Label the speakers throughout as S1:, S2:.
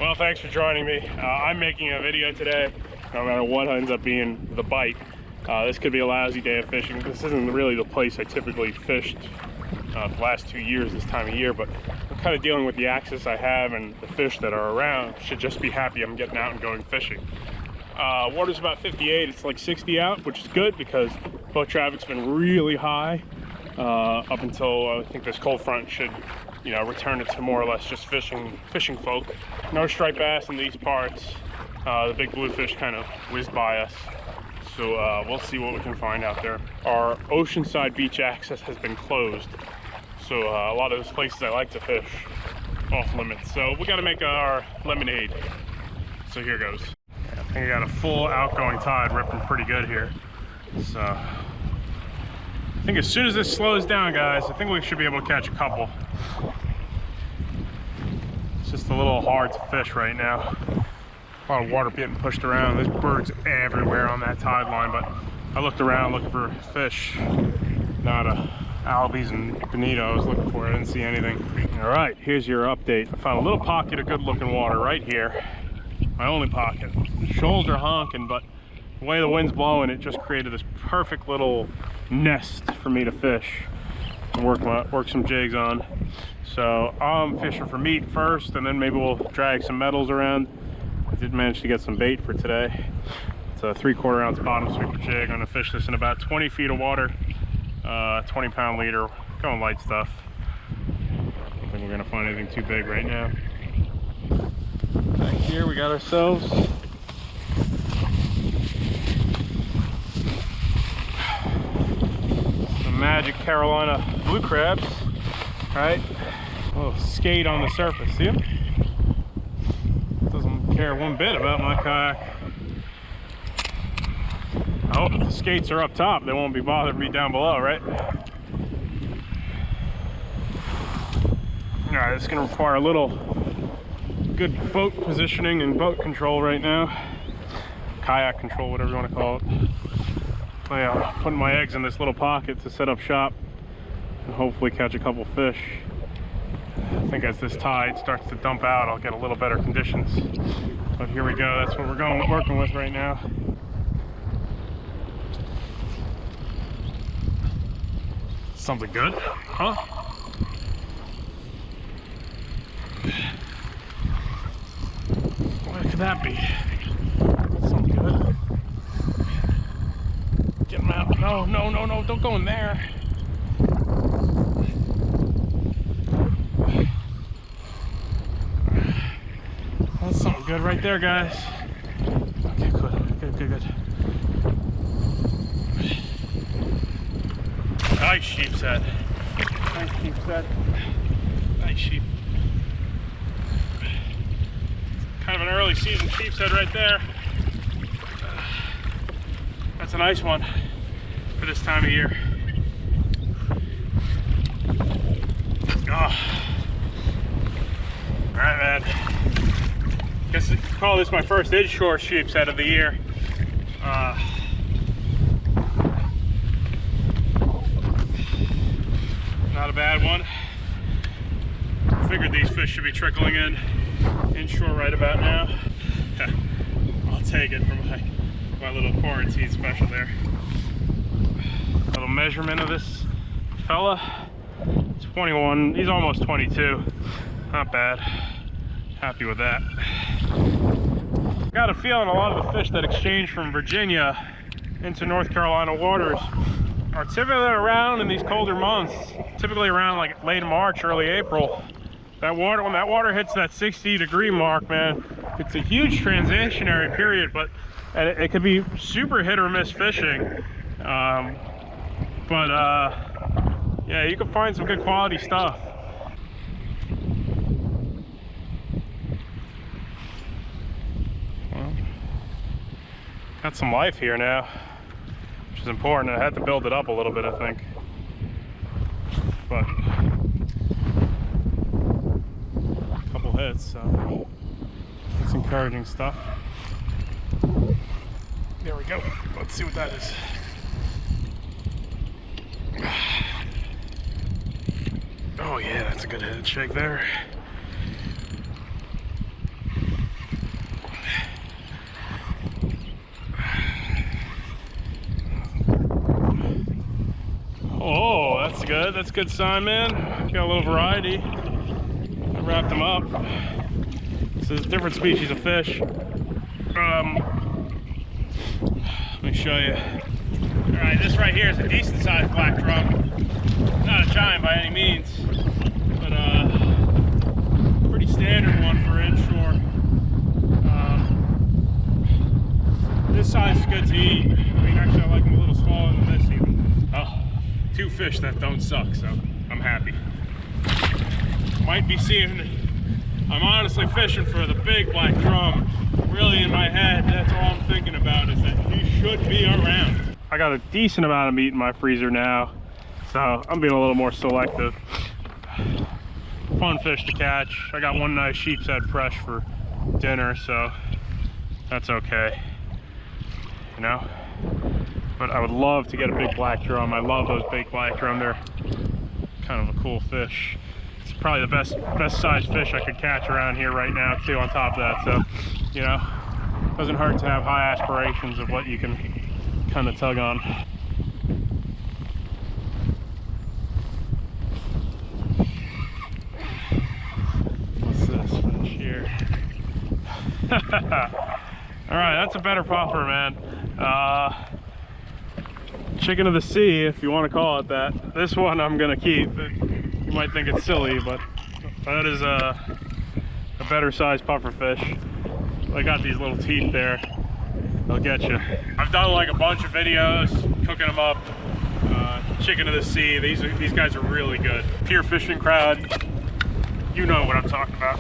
S1: Well, thanks for joining me. I'm making a video today, no matter what ends up being the bite. This could be a lousy day of fishing. This isn't really the place I typically fished the last 2 years this time of year, but I'm kind of dealing with the access I have, and the fish that are around should just be happy I'm getting out and going fishing. Water's about 58, it's like 60 out, which is good because boat traffic's been really high up until I think this cold front should, return it to more or less just fishing folk. No striped bass in these parts. The big bluefish kind of whizzed by us. So we'll see what we can find out there. Our oceanside beach access has been closed. So a lot of those places I like to fish off limits. So we got to make our lemonade. So here goes. I think I got a full outgoing tide ripping pretty good here. So I think as soon as this slows down, guys, I think we should be able to catch a couple. It's just a little hard to fish right now. A lot of water getting pushed around. There's birds everywhere on that tide line, but I looked around looking for fish. Not albies and bonito I was looking for. I didn't see anything. All right, here's your update. I found a little pocket of good looking water right here. My only pocket. Shoals are honking, but the way the wind's blowing, it just created this perfect little nest for me to fish and work some jigs on. So I'm fishing for meat first, and then maybe we'll drag some metals around. I did manage to get some bait for today. It's a 3/4 ounce bottom sweeper jig. I'm gonna fish this in about 20 feet of water, 20-pound leader, going light stuff. I don't think we're gonna find anything too big right now. Back here we got ourselves some magic Carolina blue crabs, right? A little skate on the surface, see them? Doesn't care one bit about my kayak. I hope if the skates are up top, they won't be bothering me down below, right? All right, it's gonna require a little good boat positioning and boat control right now. Kayak control, whatever you want to call it. I'm putting my eggs in this little pocket to set up shop and hopefully catch a couple fish. I think as this tide starts to dump out, I'll get a little better conditions. But here we go, that's what we're working with right now. Something good, huh? What could that be? Something good. Get him out. No, no, no, no, don't go in there. That's something good right there, guys. Okay, good. Nice sheepshead. Nice sheepshead. Nice sheep. Kind of an early season sheepshead right there. That's a nice one for this time of year. Oh. All right, man. Guess I could call this my first inshore sheepshead of the year. Not a bad one. Figured these fish should be trickling in inshore right about now. I'll take it for my little quarantine special there. A little measurement of this fella. 21, he's almost 22. Not bad. Happy with that. Got a feeling a lot of the fish that exchange from Virginia into North Carolina waters are typically around in these colder months, typically around like late March, early April. That water, when that water hits that 60-degree mark, man, it's a huge transitionary period, but it could be super hit or miss fishing. Yeah, you can find some good quality stuff. Well, got some life here now, which is important. I had to build it up a little bit, I think. But a couple hits, so it's encouraging stuff. There we go. Let's see what that is. Oh yeah, that's a good head shake there. good. That's a good sign, man. Got a little variety. I wrapped them up. This is a different species of fish. Let me show you. All right, this right here is a decent sized black drum. Not a giant by any means, but pretty standard one for inshore. This size is good to eat. I mean, actually, I like them a little smaller than this even. Oh, 2 fish that don't suck, so I'm happy. Might be seeing, I'm honestly fishing for the big black drum. Really in my head, that's all I'm thinking about is that he should be around. I got a decent amount of meat in my freezer now, so I'm being a little more selective. Fun fish to catch. I got one nice sheepshead fresh for dinner, so that's okay, you know. But I would love to get a big black drum. I love those big black drum. They're kind of a cool fish. It's probably the best sized fish I could catch around here right now too, on top of that. So, you know, doesn't hurt to have high aspirations of what you can kind of tug on. What's this fish here? All right, that's a better popper, man. Chicken of the sea, if you want to call it that. This one I'm gonna keep. You might think it's silly, but that is a better sized puffer fish. They got these little teeth there. They'll get you. I've done like a bunch of videos cooking them up. Chicken of the sea. These guys are really good. Pier fishing crowd. You know what I'm talking about.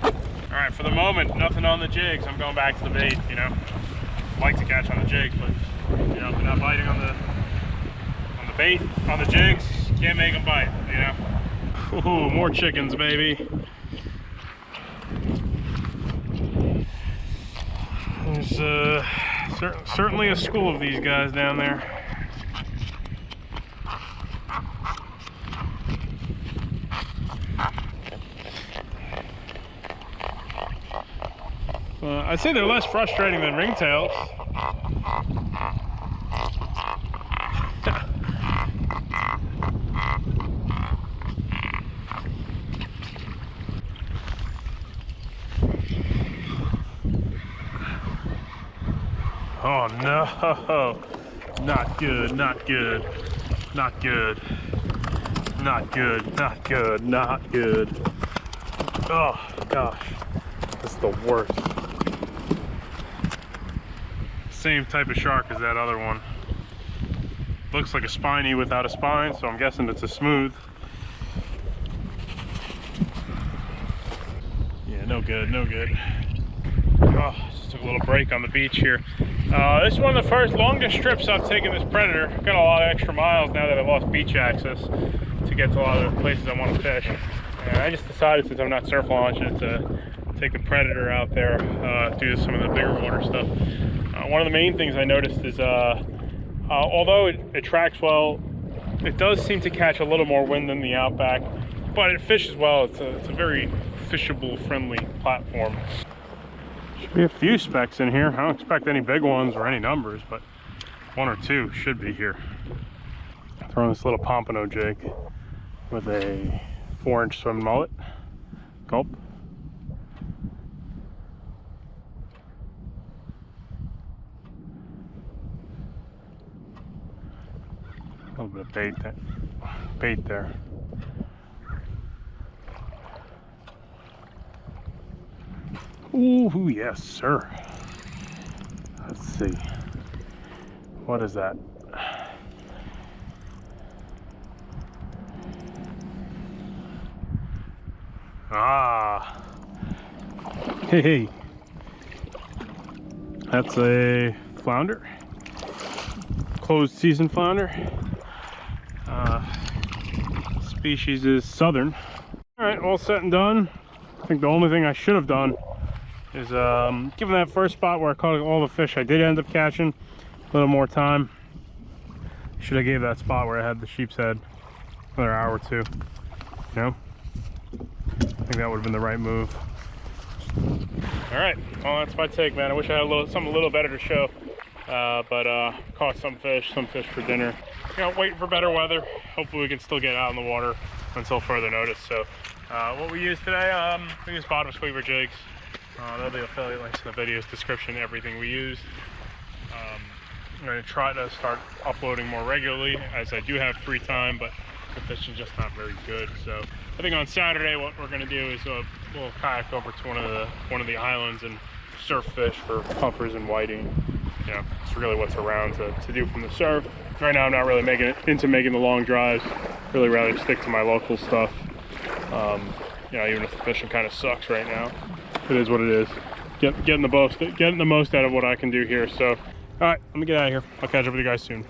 S1: All right, for the moment, nothing on the jigs. I'm going back to the bait. You know, like to catch on the jigs, but you know, if they're not biting on the bait, on the jigs, can't make them bite. You know. Ooh, more chickens, baby. There's certainly a school of these guys down there. I'd say they're less frustrating than ringtails. Oh no, not good, not good, not good, not good, not good, not good. Oh gosh, that's the worst. Same type of shark as that other one. Looks like a spiny without a spine, so I'm guessing it's a smooth. Yeah, no good, no good. Oh, just took a little break on the beach here. This is one of the first longest trips I've taken this predator. Got a lot of extra miles now that I've lost beach access to get to a lot of the places I want to fish. And I just decided, since I'm not surf launching, to take the predator out there, do some of the bigger water stuff. One of the main things I noticed is, although it tracks well, it does seem to catch a little more wind than the Outback, but it fishes well. It's a very fishable, friendly platform. Should be a few specks in here. I don't expect any big ones or any numbers, but 1 or 2 should be here. Throwing this little pompano jig with a 4-inch swim mullet. Gulp. A little bit of bait there. Ooh, yes, sir. Let's see. What is that? Ah. Hey. That's a flounder. Closed season flounder. Species is southern. All right, all set and done. I think the only thing I should have done is given that first spot where I caught all the fish I did end up catching, a little more time. Should have gave that spot where I had the sheepshead another hour or 2. You know, I think that would have been the right move. All right, well, that's my take, man. I wish I had something a little better to show. Caught some fish for dinner. You know, waiting for better weather. Hopefully we can still get out in the water until further notice. So what we use today, we use bottom sweeper jigs. There'll be affiliate links in the video's description, everything we use. I'm going to try to start uploading more regularly as I do have free time, but the fishing's just not very good. So I think on Saturday what we're going to do is we'll kayak over to one of the islands and surf fish for puffers and whiting. You know, it's really what's around to do from the surf. Right now I'm not really making the long drives. Really rather stick to my local stuff. You know, even if the fishing kind of sucks right now, it is what it is. Getting the most out of what I can do here. So, all right, let me get out of here. I'll catch up with you guys soon.